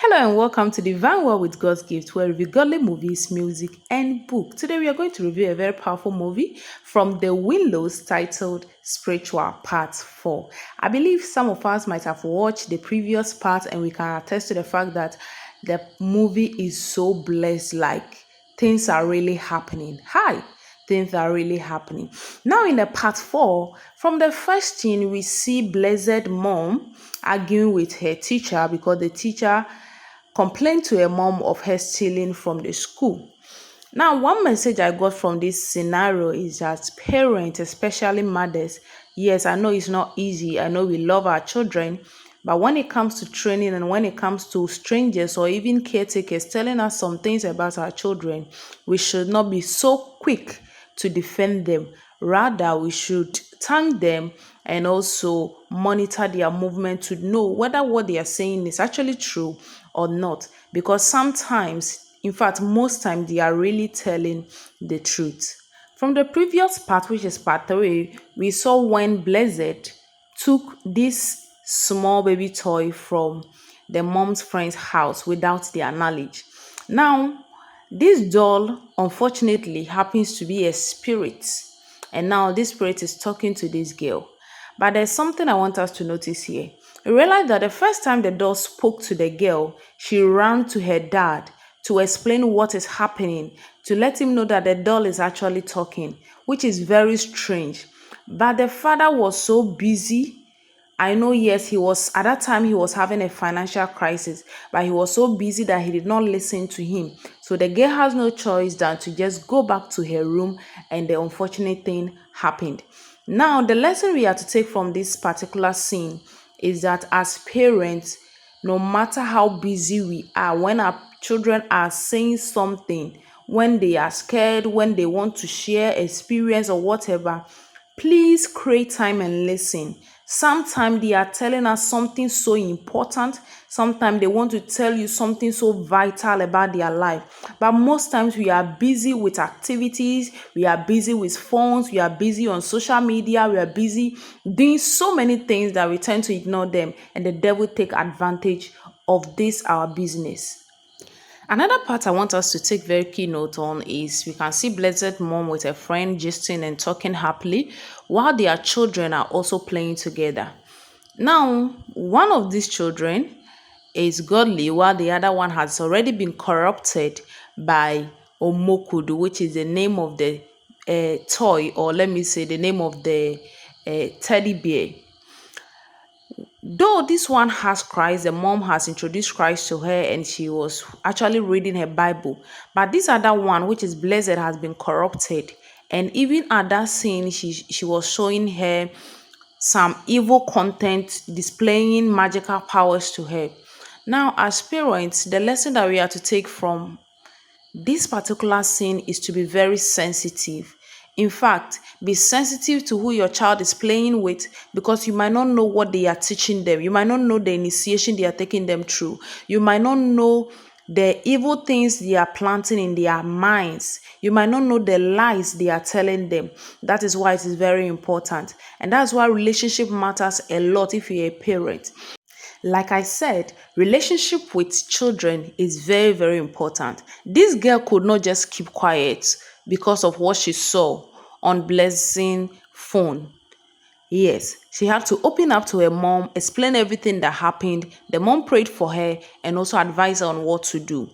Hello and welcome to the Van World with God's Gift, where we review godly movies, music, and book. Today we are going to review a very powerful movie from the Winlows titled Spiritual Part 4. I believe some of us might have watched the previous part and we can attest to the fact that the movie is so blessed, like things are really happening. Hi! Things are really happening. Now, in the part 4, from the first scene, we see Blessed Mom arguing with her teacher because the teacher complained to her mom of her stealing from the school. Now, one message I got from this scenario is that parents, especially mothers, yes, I know it's not easy. I know we love our children, but when it comes to training and when it comes to strangers or even caretakers telling us some things about our children, we should not be so quick to defend them. Rather, we should thank them and also monitor their movement to know whether what they are saying is actually true or not. Because sometimes, in fact, most times, they are really telling the truth. From the previous part, which is part 3, we saw when Blessed took this small baby toy from the mom's friend's house without their knowledge. Now, this doll unfortunately happens to be a spirit, and now this spirit is talking to this girl. But there's something I want us to notice here. We realize that the first time the doll spoke to the girl, she ran to her dad to explain what is happening, to let him know that the doll is actually talking, which is very strange. But the father was so busy. I know, yes, he was at that time he was having a financial crisis, but he was so busy that he did not listen to him. So the girl has no choice than to just go back to her room, and the unfortunate thing happened. Now, the lesson we have to take from this particular scene is that as parents, no matter how busy we are, when our children are saying something, when they are scared, when they want to share experience or whatever, please create time and listen. Sometimes they are telling us something so important. Sometimes they want to tell you something so vital about their life. But most times we are busy with activities, we are busy with phones, we are busy on social media, we are busy doing so many things that we tend to ignore them, and the devil take advantage of this our business. Another part I want us to take very key note on is we can see Blessed Mom with a friend gisting and talking happily while their children are also playing together. Now, one of these children is godly while the other one has already been corrupted by Omokudu, which is the name of the toy, or let me say the name of the teddy bear. Though this one has Christ, the mom has introduced Christ to her and she was actually reading her Bible. But this other one, which is Blessed, has been corrupted. And even at that scene, she was showing her some evil content, displaying magical powers to her. Now, as parents, the lesson that we have to take from this particular scene is to be very sensitive. In fact, be sensitive to who your child is playing with, because you might not know what they are teaching them. You might not know the initiation they are taking them through. You might not know the evil things they are planting in their minds. You might not know the lies they are telling them. That is why it is very important. And that's why relationship matters a lot if you're a parent. Like I said, relationship with children is very, very important. This girl could not just keep quiet because of what she saw on Blessing phone. Yes, she had to open up to her mom, explain everything that happened. The mom prayed for her and also advised her on what to do.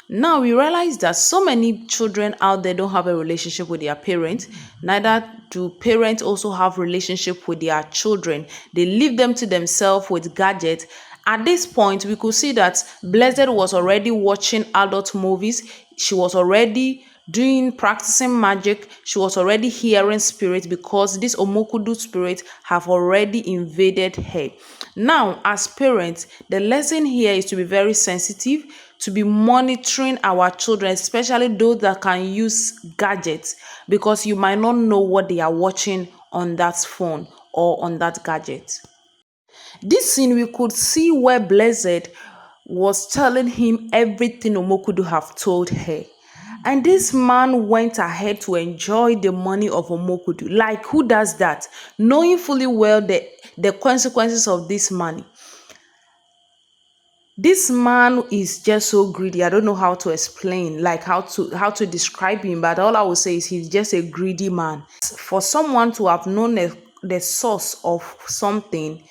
Now we realize that so many children out there don't have a relationship with their parents. Neither do parents also have relationship with their children. They leave them to themselves with gadgets. At this point, we could see that Blessed was already watching adult movies. She was already doing practicing magic. She was already hearing spirits because this Omokudu spirit have already invaded her. Now, as parents, the lesson here is to be very sensitive, to be monitoring our children, especially those that can use gadgets, because you might not know what they are watching on that phone or on that gadget. This scene, we could see where Blessed was telling him everything Omokudu have told her. And this man went ahead to enjoy the money of Omokudu. Like, who does that? Knowing fully well the consequences of this money. This man is just so greedy. I don't know how to explain, like how to describe him, but all I will say is he's just a greedy man. For someone to have known the source of something,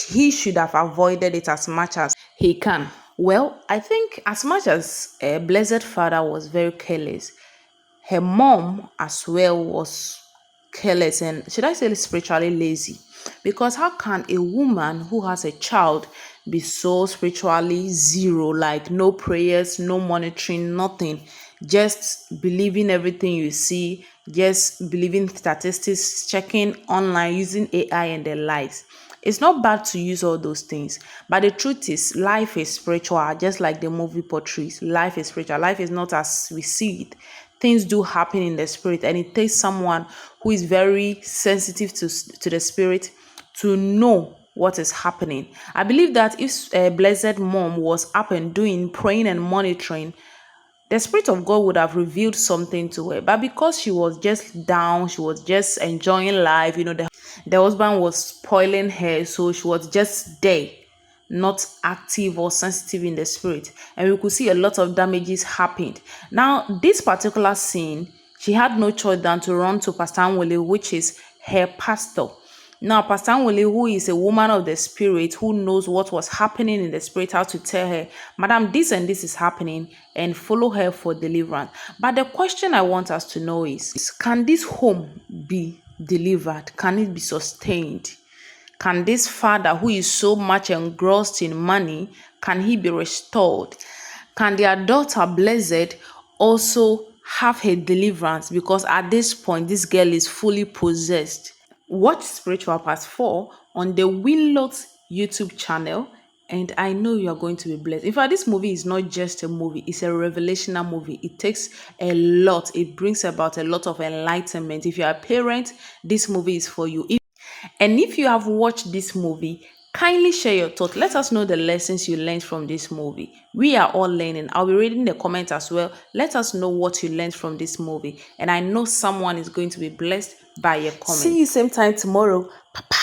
he should have avoided it as much as he can. Well, I think as much as a blessed father was very careless, her mom as well was careless, and should I say spiritually lazy, because how can a woman who has a child be so spiritually zero, like no prayers, no monitoring, nothing, just believing everything you see, just believing statistics, checking online, using AI and the likes. It's not bad to use all those things, but the truth is, life is spiritual, just like the movie portrays. Life is spiritual. Life is not as we see it. Things do happen in the spirit, and it takes someone who is very sensitive to the spirit to know what is happening. I believe that if a blessed mom was up and doing, praying and monitoring, the Spirit of God would have revealed something to her. But because she was just down, she was just enjoying life, the husband was spoiling her, so she was just there, not active or sensitive in the spirit. And we could see a lot of damages happened. Now, this particular scene, she had no choice than to run to Pastor Anwele, which is her pastor. Now, Pastor Anwele, who is a woman of the spirit, who knows what was happening in the spirit, how to tell her, Madam, this and this is happening, and follow her for deliverance. But the question I want us to know is, can this home be delivered? Can it be sustained? Can this father who is so much engrossed in money, can he be restored? Can their daughter blessed also have her deliverance? Because at this point, this girl is fully possessed. Watch Spiritual Part 4 on the Winlows YouTube channel, and I know you are going to be blessed. In fact, this movie is not just a movie, it's a revelational movie. It takes a lot, it brings about a lot of enlightenment. If you are a parent, this movie is for you. And if you have watched this movie, kindly share your thoughts. Let us know the lessons you learned from this movie. We are all learning. I'll be reading the comments as well. Let us know what you learned from this movie. And I know someone is going to be blessed by your comment. See you same time tomorrow. Bye bye.